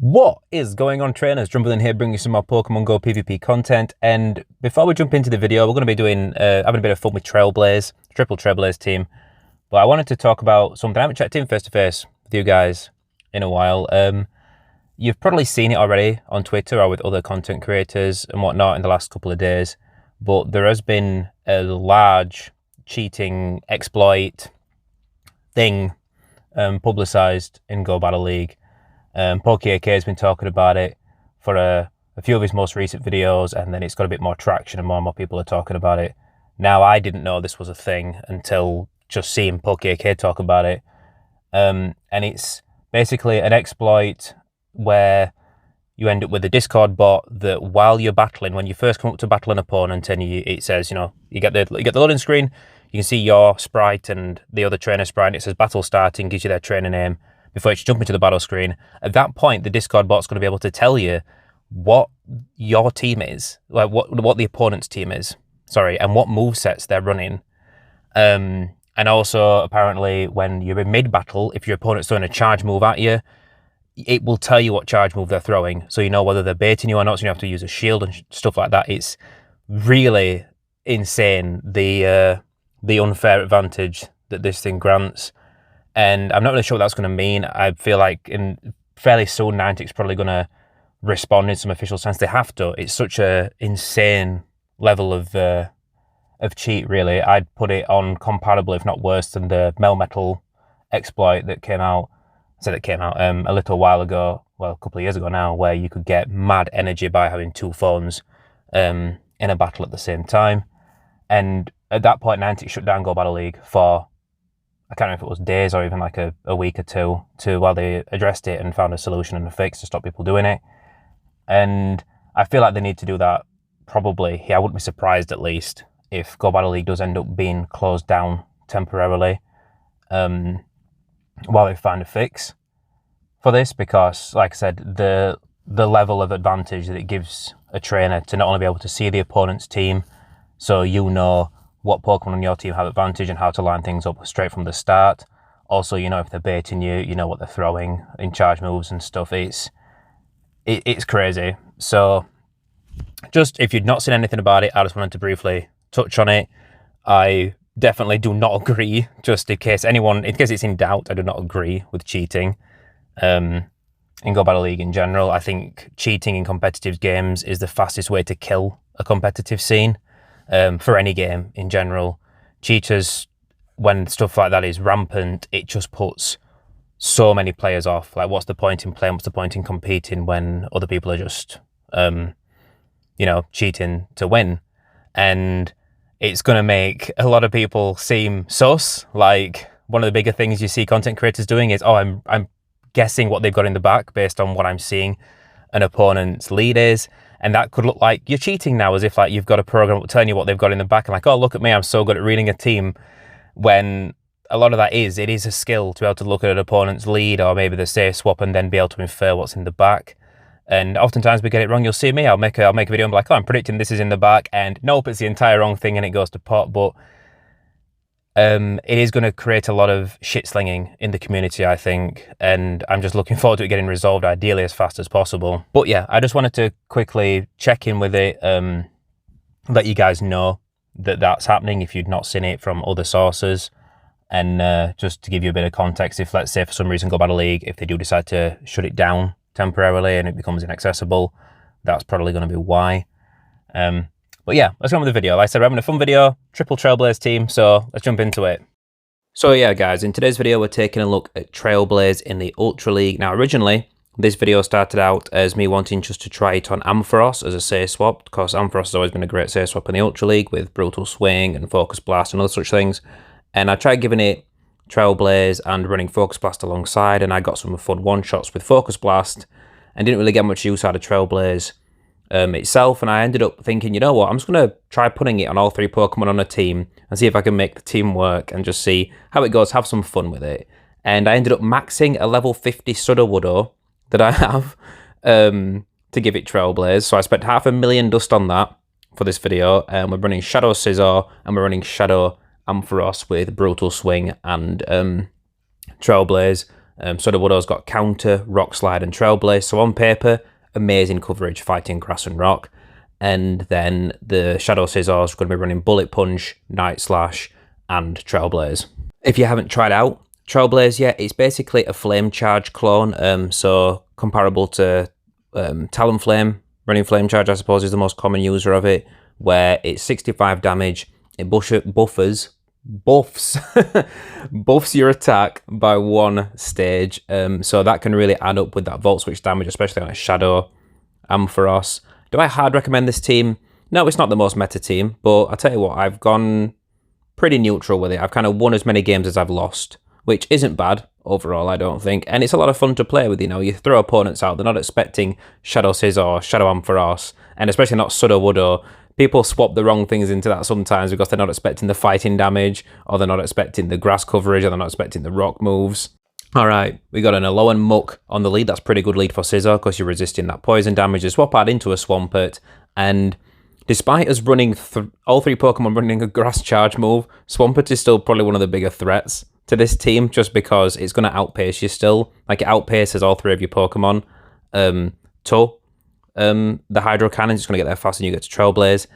What is going on, trainers? DrumVillain here, bringing you some more Pokemon Go PvP content. And before we jump into the video, we're going to be doing having a bit of fun with Trailblaze, Triple Trailblaze team. But I wanted to talk about something I haven't checked in face to face with you guys in a while. You've probably seen it already on Twitter or with other content creators and whatnot in the last couple of days. But there has been a large cheating exploit thing publicized in Go Battle League. PokeAK has been talking about it for a few of his most recent videos, and then it's got a bit more traction and more people are talking about it. Now, I didn't know this was a thing until just seeing PokeAK talk about it. And it's basically an exploit where you end up with a Discord bot that while you're battling, when you first come up to battle an opponent and it says, you know, you get the loading screen, you can see your sprite and the other trainer sprite, and it says battle starting, gives you their trainer name before you jump into the battle screen. At that point, the Discord bot's going to be able to tell you what your team is, like what the opponent's team is, sorry, and what movesets they're running. And also, apparently, when you're in mid-battle, if your opponent's throwing a charge move at you, it will tell you what charge move they're throwing, so you know whether they're baiting you or not, so you have to use a shield and stuff like that. It's really insane, the unfair advantage that this thing grants. And I'm not really sure what that's going to mean. I feel like fairly soon, Niantic's probably going to respond in some official sense. They have to. It's such a insane level of cheat, really. I'd put it on comparable, if not worse, than the Melmetal exploit that came out. I said it came out a little while ago, well, a couple of years ago now, where you could get mad energy by having two phones in a battle at the same time. And at that point, Niantic shut down Go Battle League for, I can't remember if it was days or even like a week or two, while they addressed it and found a solution and a fix to stop people doing it. And I feel like they need to do that probably. Yeah, I wouldn't be surprised, at least, if Go Battle League does end up being closed down temporarily while they find a fix for this, because, like I said, the level of advantage that it gives a trainer to not only be able to see the opponent's team, so you know what Pokemon on your team have advantage and how to line things up straight from the start. Also, you know if they're baiting you, you know what they're throwing in charge moves and stuff. It's crazy. So just, if you'd not seen anything about it, I just wanted to briefly touch on it. I definitely do not agree, just in case it's in doubt, I do not agree with cheating in Go Battle League in general. I think cheating in competitive games is the fastest way to kill a competitive scene. For any game in general. Cheaters, when stuff like that is rampant, it just puts so many players off. Like, what's the point in playing? What's the point in competing when other people are just, cheating to win? And it's going to make a lot of people seem sus. Like, one of the bigger things you see content creators doing is, oh, I'm guessing what they've got in the back based on what I'm seeing an opponent's lead is. And that could look like you're cheating now, as if like you've got a program telling you what they've got in the back, and like, oh, look at me, I'm so good at reading a team. When a lot of that is a skill to be able to look at an opponent's lead or maybe the safe swap and then be able to infer what's in the back. And oftentimes we get it wrong. You'll see me, I'll make a video and be like, oh, I'm predicting this is in the back, and nope, it's the entire wrong thing and it goes to pot. But it is going to create a lot of shit slinging in the community, I think, and I'm just looking forward to it getting resolved, ideally as fast as possible. But yeah, I just wanted to quickly check in with it, let you guys know that that's happening if you'd not seen it from other sources, and just to give you a bit of context, if, let's say, for some reason Go Battle League, if they do decide to shut it down temporarily and it becomes inaccessible, that's probably going to be why. But yeah, let's go on with the video. Like I said, we're having a fun video, Triple Trailblaze team, so let's jump into it. So yeah, guys, in today's video, we're taking a look at Trailblaze in the Ultra League. Now, originally, this video started out as me wanting just to try it on Ampharos as a safe swap, because Ampharos has always been a great safe swap in the Ultra League with Brutal Swing and Focus Blast and other such things. And I tried giving it Trailblaze and running Focus Blast alongside, and I got some fun one-shots with Focus Blast and didn't really get much use out of Trailblaze itself, and I ended up thinking, you know what, I'm just going to try putting it on all three Pokemon on a team and see if I can make the team work and just see how it goes, have some fun with it. And I ended up maxing a level 50 Sudowoodo that I have to give it Trailblaze, so I spent 500,000 dust on that for this video, and we're running Shadow Scizor and we're running Shadow Ampharos with Brutal Swing and Trailblaze. Sudowoodo's got Counter, Rockslide and Trailblaze. So on paper, amazing coverage fighting grass and rock. And then the Shadow Scizor is going to be running Bullet Punch, Night Slash and Trailblaze. If you haven't tried out Trailblaze yet, it's basically a Flame Charge clone. So comparable to Talonflame. Running Flame Charge, I suppose, is the most common user of it, where it's 65 damage. It buffs your attack by 1 stage. So that can really add up with that Volt Switch damage, especially on a Shadow Ampharos. Do I hard recommend this team? No, it's not the most meta team, but I'll tell you what, I've gone pretty neutral with it. I've kind of won as many games as I've lost, which isn't bad overall, I don't think. And it's a lot of fun to play with, you know. You throw opponents out, they're not expecting Shadow Scizor, Shadow Ampharos, and especially not Sudowoodo. People swap the wrong things into that sometimes because they're not expecting the fighting damage, or they're not expecting the grass coverage, or they're not expecting the rock moves. All right, we got an Alolan Muck on the lead. That's pretty good lead for Scizor because you're resisting that poison damage. You swap out into a Swampert, and despite us running all 3 Pokemon running a grass charge move, Swampert is still probably one of the bigger threats to this team just because it's going to outpace you still. Like, it outpaces all 3 of your Pokemon. The Hydro Cannon is going to get there faster than you get to Trailblaze,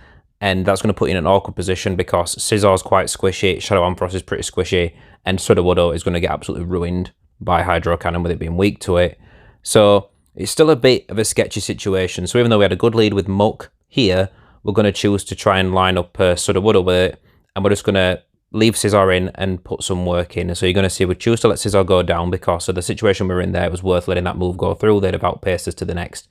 and that's going to put you in an awkward position because Scizor's quite squishy, Shadow Ampharos is pretty squishy, and Sudowoodo is going to get absolutely ruined by Hydro Cannon with it being weak to it. So it's still a bit of a sketchy situation. So even though we had a good lead with Muck here, we're going to choose to try and line up Sudowoodo with it, and we're just going to leave Scizor in and put some work in. So you're going to see we choose to let Scizor go down because of the situation we were in there. It was worth letting that move go through. They'd have outpaced us to the next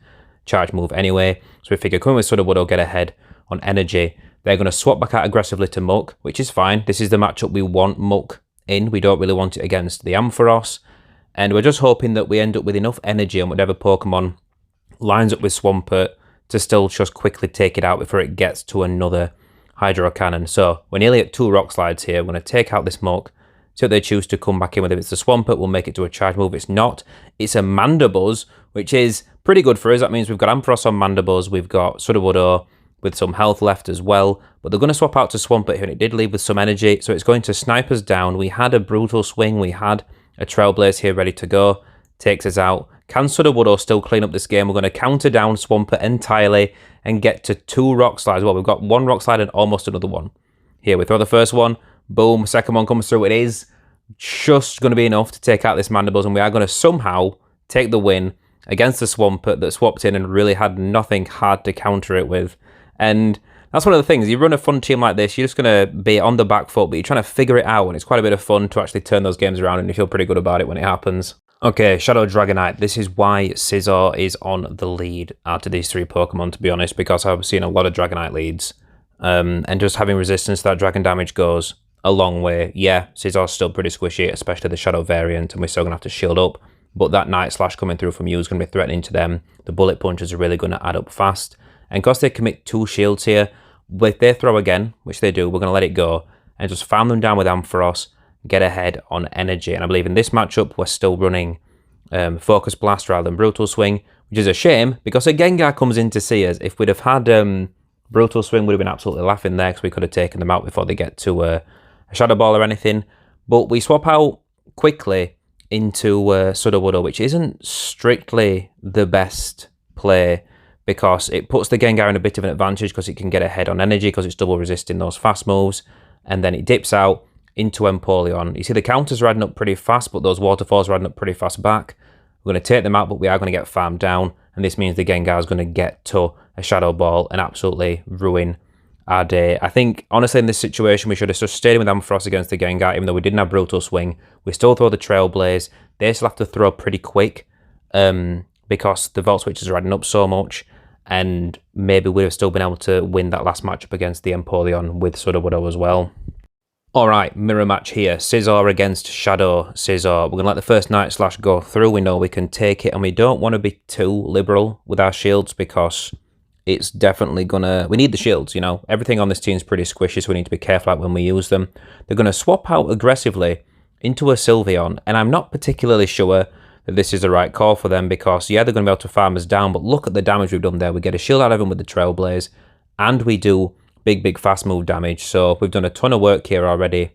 charge move anyway. So we figure coming with Sudowoodo, get ahead on energy. They're going to swap back out aggressively to Muck, which is fine. This is the matchup we want Muck in. We don't really want it against the Ampharos. And we're just hoping that we end up with enough energy on whatever Pokemon lines up with Swampert to still just quickly take it out before it gets to another Hydro Cannon. So we're nearly at 2 Rock Slides here. We're going to take out this Muck. So if they choose to come back in with it, if it's the Swampert, we'll make it to a charge move. If it's not, it's a Mandibuzz, which is pretty good for us. That means we've got Ampharos on Mandibuzz, we've got Sudowoodo with some health left as well. But they're going to swap out to Swampert here, and it did leave with some energy. So it's going to snipe us down. We had a Brutal Swing. We had a Trailblaze here ready to go. Takes us out. Can Sudowoodo still clean up this game? We're going to counter down Swampert entirely and get to 2 Rock Slides. Well, we've got 1 Rock Slide and almost another one. Here, we throw the first one. Boom. Second one comes through. It is just going to be enough to take out this Mandibuzz, and we are going to somehow take the win against the Swampert that swapped in and really had nothing hard to counter it with. And that's one of the things. You run a fun team like this, you're just going to be on the back foot, but you're trying to figure it out, and it's quite a bit of fun to actually turn those games around, and you feel pretty good about it when it happens. Okay, Shadow Dragonite. This is why Scizor is on the lead out of these 3 Pokemon, to be honest, because I've seen a lot of Dragonite leads. And just having resistance to that dragon damage goes a long way. Yeah, Scizor's still pretty squishy, especially the Shadow variant, and we're still going to have to shield up. But that Night Slash coming through from you is going to be threatening to them. The Bullet Punches are really going to add up fast. And because they commit 2 shields here, if they throw again, which they do, we're going to let it go and just farm them down with Ampharos, get ahead on energy. And I believe in this matchup, we're still running Focus Blast rather than Brutal Swing, which is a shame because a Gengar comes in to see us. If we'd have had Brutal Swing, would have been absolutely laughing there because we could have taken them out before they get to a Shadow Ball or anything. But we swap out quickly into Sudowoodo, which isn't strictly the best play because it puts the Gengar in a bit of an advantage because it can get ahead on energy because it's double resisting those fast moves, and then it dips out into Empoleon. You see the counters are adding up pretty fast, but those waterfalls are adding up pretty fast back. We're going to take them out, but we are going to get farmed down, and this means the Gengar is going to get to a Shadow Ball and absolutely ruin our day. I think, honestly, in this situation, we should have just stayed with Ampharos against the Gengar, even though we didn't have Brutal Swing. We still throw the Trailblaze. They still have to throw pretty quick because the Volt Switches are adding up so much, and maybe we'd have still been able to win that last matchup against the Empoleon with Sudowoodo as well. Alright, mirror match here. Scizor against Shadow Scizor. We're going to let the first Night Slash go through. We know we can take it, and we don't want to be too liberal with our shields because it's definitely going to... We need the shields, you know. Everything on this team is pretty squishy, so we need to be careful when we use them. They're going to swap out aggressively into a Sylveon, and I'm not particularly sure that this is the right call for them because, yeah, they're going to be able to farm us down, but look at the damage we've done there. We get a shield out of them with the Trailblaze, and we do big fast move damage. So we've done a ton of work here already.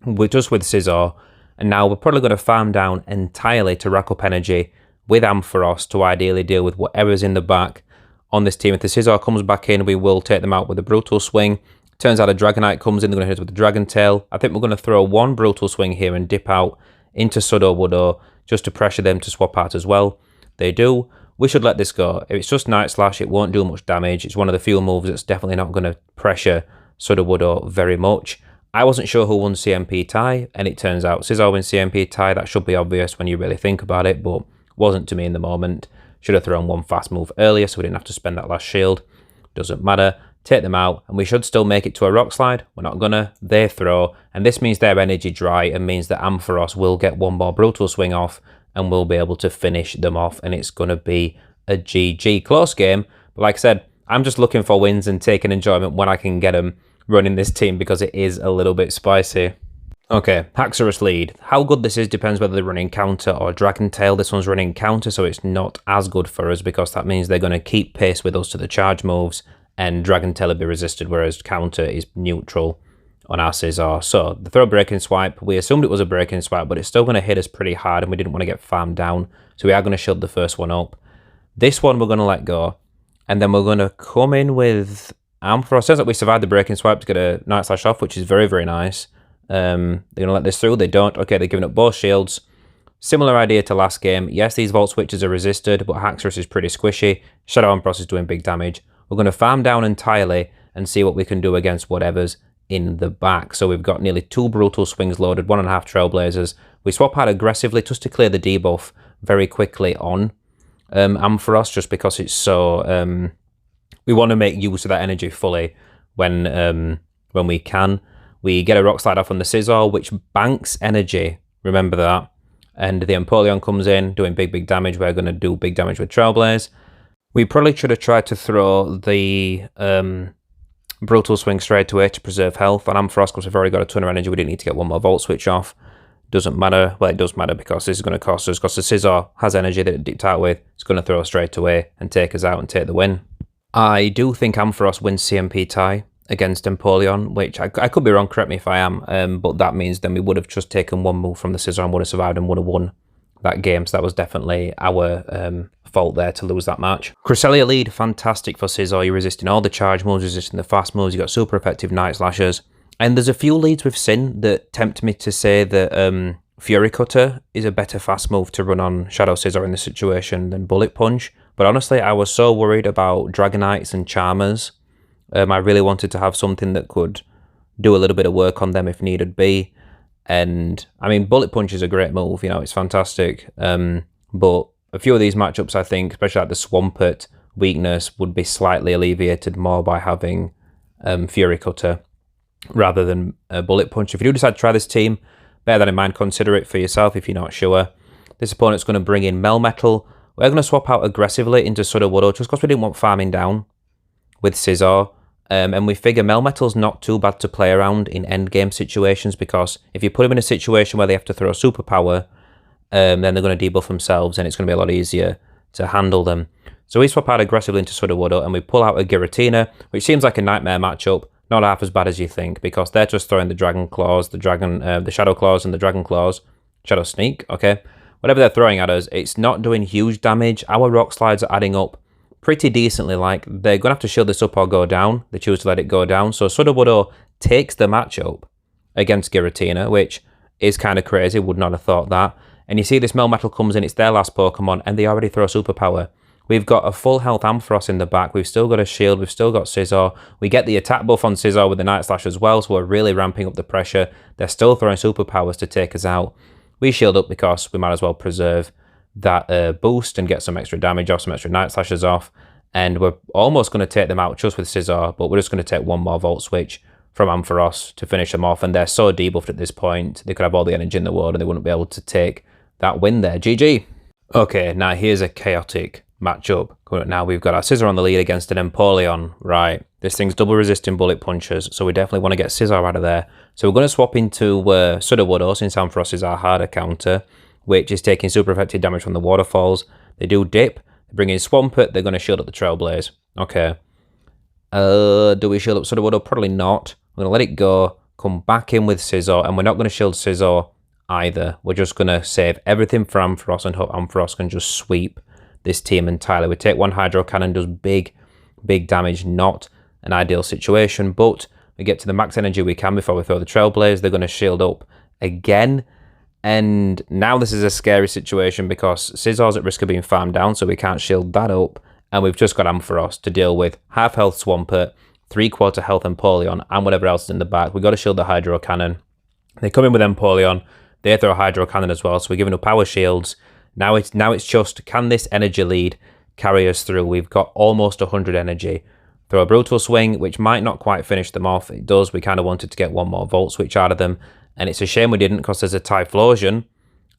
We're just with Scizor, And now we're probably going to farm down entirely to rack up energy with Ampharos to ideally deal with whatever's in the back on this team. If the Scizor comes back in, we will take them out with a Brutal Swing. Turns out a Dragonite comes in, they're going to hit us with a Dragon Tail. I think we're going to throw one Brutal Swing here and dip out into Sudowoodo just to pressure them to swap out as well. They do. We should let this go. If it's just Night Slash, it won't do much damage. It's one of the few moves that's definitely not going to pressure Sudowoodo very much. I wasn't sure who won CMP tie, and it turns out Scizor wins CMP tie. That should be obvious when you really think about it, but wasn't to me in the moment. Should have thrown one fast move earlier so we didn't have to spend that last shield. Doesn't matter. Take them out, and we should still make it to a Rockslide. We're not gonna. They throw, and this means their energy dry and means that Ampharos will get one more Brutal Swing off and we'll be able to finish them off, and it's gonna be a GG. Close game, but like I said, I'm just looking for wins and taking enjoyment when I can get them running this team because it is a little bit spicy. Okay, Haxorus lead. How good this is depends whether they're running counter or Dragon Tail. This one's running counter, so it's not as good for us because that means they're going to keep pace with us to the charge moves, and Dragon Tail will be resisted, whereas counter is neutral on our Scizor. So the throw Breaking Swipe, we assumed it was a Breaking Swipe, but it's still going to hit us pretty hard, and we didn't want to get farmed down, so we are going to shield the first one up. This one we're going to let go, and then we're going to come in with Ampharos. It says that we survived the Breaking Swipe to get a Night Slash off, which is very, very nice. They're going to let this through. They don't. Okay, they're giving up both shields. Similar idea to last game. Yes, these Volt Switches are resisted, but Haxorus is pretty squishy. Shadow Ampharos is doing big damage. We're going to farm down entirely and see what we can do against whatever's in the back. So we've got nearly 2 Brutal Swings loaded, 1.5 Trailblazers. We swap out aggressively just to clear the debuff very quickly on Ampharos, just because it's so... we want to make use of that energy fully when we can. We get a Rockslide off on the Scizor, which banks energy. Remember that. And the Empoleon comes in, doing big damage. We're going to do big damage with Trailblaze. We probably should have tried to throw the Brutal Swing straight away to preserve health on Ampharos, because we've already got a ton of energy. We didn't need to get one more Volt Switch off. Doesn't matter. Well, it does matter because this is going to cost us, because the Scizor has energy that it dipped out with. It's going to throw straight away and take us out and take the win. I do think Ampharos wins CMP tie against Empoleon, which I could be wrong, correct me if I am, but that means then we would have just taken one move from the Scizor and would have survived and would have won that game, so that was definitely our fault there to lose that match. Cresselia lead, fantastic for Scizor. You're resisting all the charge moves, resisting the fast moves, you've got super effective Night Slashes, and there's a few leads we've seen that tempt me to say that Fury Cutter is a better fast move to run on Shadow Scizor in this situation than Bullet Punch, but honestly I was so worried about Dragonites and Charmers. I really wanted to have something that could do a little bit of work on them if needed be. And, I mean, Bullet Punch is a great move, you know, it's fantastic. But a few of these matchups, I think, especially like the Swampert weakness, would be slightly alleviated more by having Fury Cutter rather than Bullet Punch. If you do decide to try this team, bear that in mind, consider it for yourself if you're not sure. This opponent's going to bring in Melmetal. We're going to swap out aggressively into Sudowoodo just because we didn't want farming down with Scizor. And we figure Melmetal's not too bad to play around in endgame situations, because if you put them in a situation where they have to throw superpower, then they're going to debuff themselves and it's going to be a lot easier to handle them. So we swap out aggressively into Sudowoodo and we pull out a Giratina, which seems like a nightmare matchup. Not half as bad as you think, because they're just throwing the Dragon Claws, the Shadow Claws and the Dragon Claws. Shadow Sneak, okay. Whatever they're throwing at us, it's not doing huge damage. Our Rock Slides are adding up pretty decently. Like, they're going to have to shield this up or go down. They choose to let it go down. So Sudowoodo takes the matchup against Giratina, which is kind of crazy. Would not have thought that. And you see this Melmetal comes in. It's their last Pokemon, and they already throw superpower. We've got a full health Ampharos in the back. We've still got a shield. We've still got Scizor. We get the attack buff on Scizor with the Night Slash as well, so we're really ramping up the pressure. They're still throwing superpowers to take us out. We shield up because we might as well preserve that boost and get some extra damage off, some extra Night Slashes off. And we're almost going to take them out just with Scizor, but we're just going to take one more Volt Switch from Ampharos to finish them off. And they're so debuffed at this point, they could have all the energy in the world and they wouldn't be able to take that win there. GG. Okay, now here's a chaotic matchup. Now we've got our Scizor on the lead against an Empoleon. Right, this thing's double resisting bullet punches, so we definitely want to get Scizor out of there. So we're going to swap into Sudowoodo, since Ampharos is our harder counter, which is taking super effective damage from the waterfalls. They do dip. They bring in Swampert. They're going to shield up the Trailblaze. Okay. Do we shield up Sudowoodo? Probably not. We're going to let it go, come back in with Scizor, and we're not going to shield Scizor either. We're just going to save everything for Ampharos and hope Ampharos can just sweep this team entirely. We take one Hydro Cannon, does big damage, not an ideal situation, but we get to the max energy we can before we throw the Trailblaze. They're going to shield up again, and now this is a scary situation because Scizor's at risk of being farmed down, so we can't shield that up, and we've just got Ampharos to deal with half health Swampert, 3/4 health Empoleon, and whatever else is in the back. We've got to shield the Hydro Cannon. They come in with Empoleon, they throw a Hydro Cannon as well, so we're giving up power shields. Now it's just, can this energy lead carry us through? We've got almost 100 energy. Throw a Brutal Swing, which might not quite finish them off. It does. We kind of wanted to get one more Volt Switch out of them, and it's a shame we didn't because there's a Typhlosion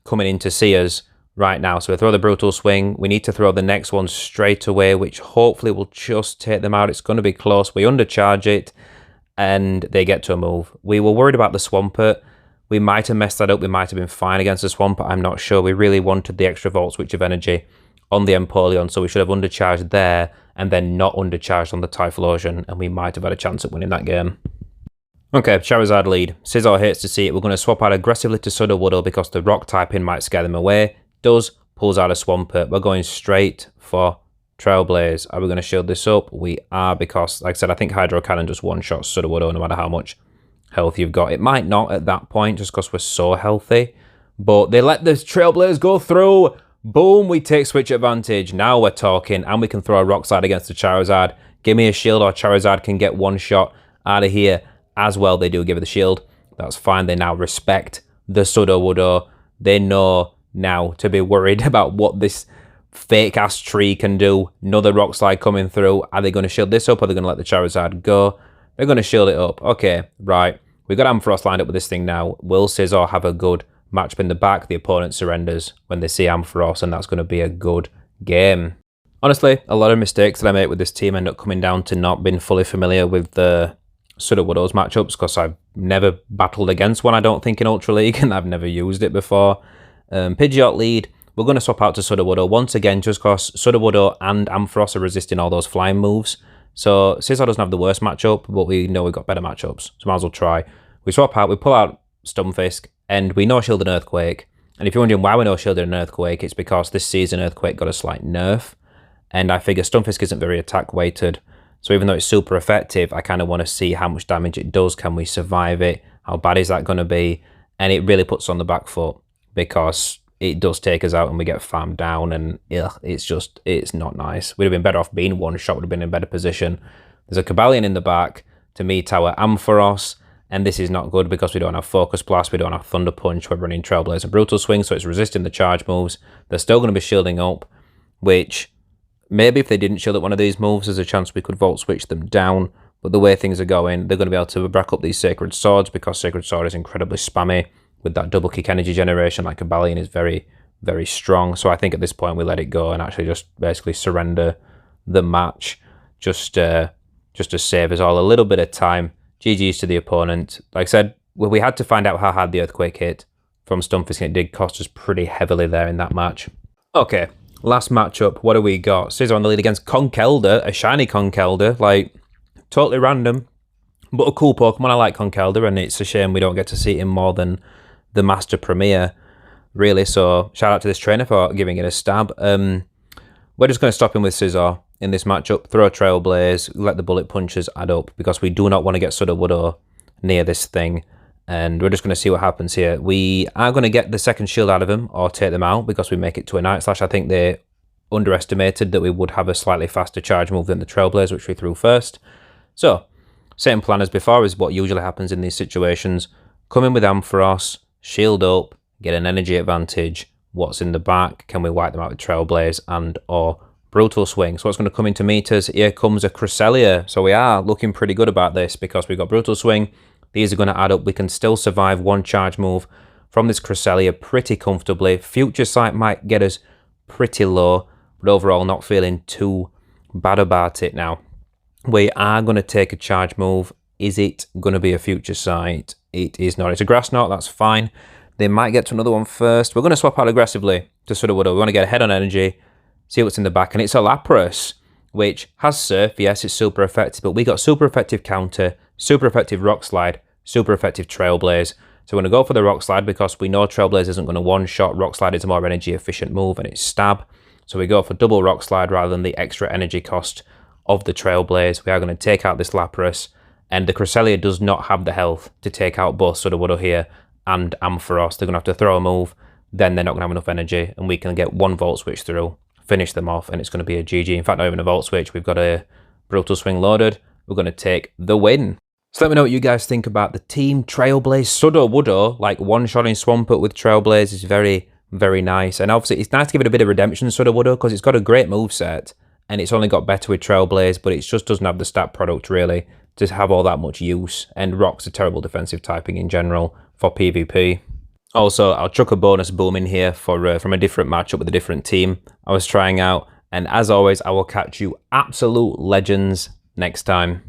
coming in to see us right now. So we throw the Brutal Swing. We need to throw the next one straight away, which hopefully will just take them out. It's going to be close. We undercharge it, and they get to a move. We were worried about the Swampert. We might have messed that up. We might have been fine against the Swampert. I'm not sure. We really wanted the extra Volt Switch of energy on the Empoleon, so we should have undercharged there and then not undercharged on the Typhlosion, and we might have had a chance at winning that game. Okay, Charizard lead. Scizor hates to see it. We're going to swap out aggressively to Sudowoodo because the rock typing might scare them away. Does, pulls out a Swampert. We're going straight for Trailblaze. Are we going to shield this up? We are, because, like I said, I think Hydro Cannon just one-shots Sudowoodo no matter how much health you've got. It might not at that point just because we're so healthy, but they let the Trailblaze go through. Boom, we take switch advantage. Now we're talking, and we can throw a Rockslide against the Charizard. Give me a shield or Charizard can get one shot out of here as well. They do give it the shield. That's fine. They now respect the Sudowoodo. They know now to be worried about what this fake-ass tree can do. Another Rockslide coming through. Are they going to shield this up, or are they going to let the Charizard go? They're going to shield it up. Okay, right. We've got Ampharos lined up with this thing now. Will Scizor have a good matchup in the back? The opponent surrenders when they see Ampharos, and that's going to be a good game. Honestly, a lot of mistakes that I make with this team end up coming down to not being fully familiar with the Sudowoodo's matchups, because I've never battled against one, I don't think, in Ultra League, and I've never used it before. Pidgeot lead. We're going to swap out to Sudowoodo once again, just because Sudowoodo and Ampharos are resisting all those flying moves. So Scizor doesn't have the worst matchup, but we know we've got better matchups, so might as well try. We swap out, we pull out Stunfisk, and we no-shield an Earthquake. And if you're wondering why we no-shielded an Earthquake, it's because this season Earthquake got a slight nerf, and I figure Stunfisk isn't very attack-weighted, so even though it's super effective, I kind of want to see how much damage it does. Can we survive it? How bad is that going to be? And it really puts us on the back foot, because it does take us out and we get farmed down, and it's not nice. We'd have been better off being one shot, would have been in a better position. There's a Cobalion in the back to meet our Ampharos, and this is not good because we don't have Focus Blast, we don't have Thunder Punch, we're running Trailblaze and Brutal Swing, so it's resisting the charge moves. They're still going to be shielding up, which maybe if they didn't shield up one of these moves, there's a chance we could Volt Switch them down, but the way things are going, they're going to be able to rack up these Sacred Swords because Sacred Sword is incredibly spammy. With that double kick energy generation, like Cobalion is very, very strong. So I think at this point we let it go and actually just basically surrender the match, just to save us all a little bit of time. GG's to the opponent. Like I said, we had to find out how hard the Earthquake hit from Stunfisk, and it did cost us pretty heavily there in that match. Okay, last matchup. What do we got? Scizor on the lead against Conkeldurr, a shiny Conkeldurr, like totally random, but a cool Pokemon. I like Conkeldurr, and it's a shame we don't get to see him more than the Master Premier, really. So shout out to this trainer for giving it a stab. We're just going to stop him with Scizor in this matchup, throw a Trailblaze, let the bullet punches add up, because we do not want to get Sudowoodo near this thing, and we're just going to see what happens here. We are going to get the second shield out of him or take them out because we make it to a Night Slash. I think they underestimated that we would have a slightly faster charge move than the Trailblaze, which we threw first. So same plan as before is what usually happens in these situations. Come in with Ampharos, shield up, get an energy advantage. What's in the back? Can we wipe them out with Trailblaze and or Brutal Swing? So what's going to come in to meet us? Here comes a Cresselia. So we are looking pretty good about this because we've got Brutal Swing. These are going to add up. We can still survive one charge move from this Cresselia pretty comfortably. Future Sight might get us pretty low, but overall not feeling too bad about it now. We are going to take a charge move. Is it going to be a Future Sight? It is not. It's a Grass Knot, that's fine. They might get to another one first. We're going to swap out aggressively to Sudowoodo. We want to get ahead on energy, see what's in the back. And it's a Lapras, which has Surf. Yes, it's super effective, but we got super effective counter, super effective Rock Slide, super effective Trailblaze. So we're going to go for the Rockslide because we know Trailblaze isn't going to one-shot. Rockslide is a more energy-efficient move and it's stab. So we go for double Rockslide rather than the extra energy cost of the Trailblaze. We are going to take out this Lapras, and the Cresselia does not have the health to take out both Sudowoodo here and Ampharos. They're going to have to throw a move, then they're not going to have enough energy, and we can get one Volt Switch through, finish them off, and it's going to be a GG. In fact, not even a Volt Switch. We've got a Brutal Swing loaded. We're going to take the win. So let me know what you guys think about the team. Trailblaze, Sudowoodo, like one-shotting Swampert with Trailblaze is very, very nice. And obviously, it's nice to give it a bit of redemption, Sudowoodo, because it's got a great moveset, and it's only got better with Trailblaze, but it just doesn't have the stat product, really, to have all that much use. And Rock's a terrible defensive typing in general for PvP. Also, I'll chuck a bonus boom in here for from a different matchup with a different team I was trying out. And as always, I will catch you absolute legends next time.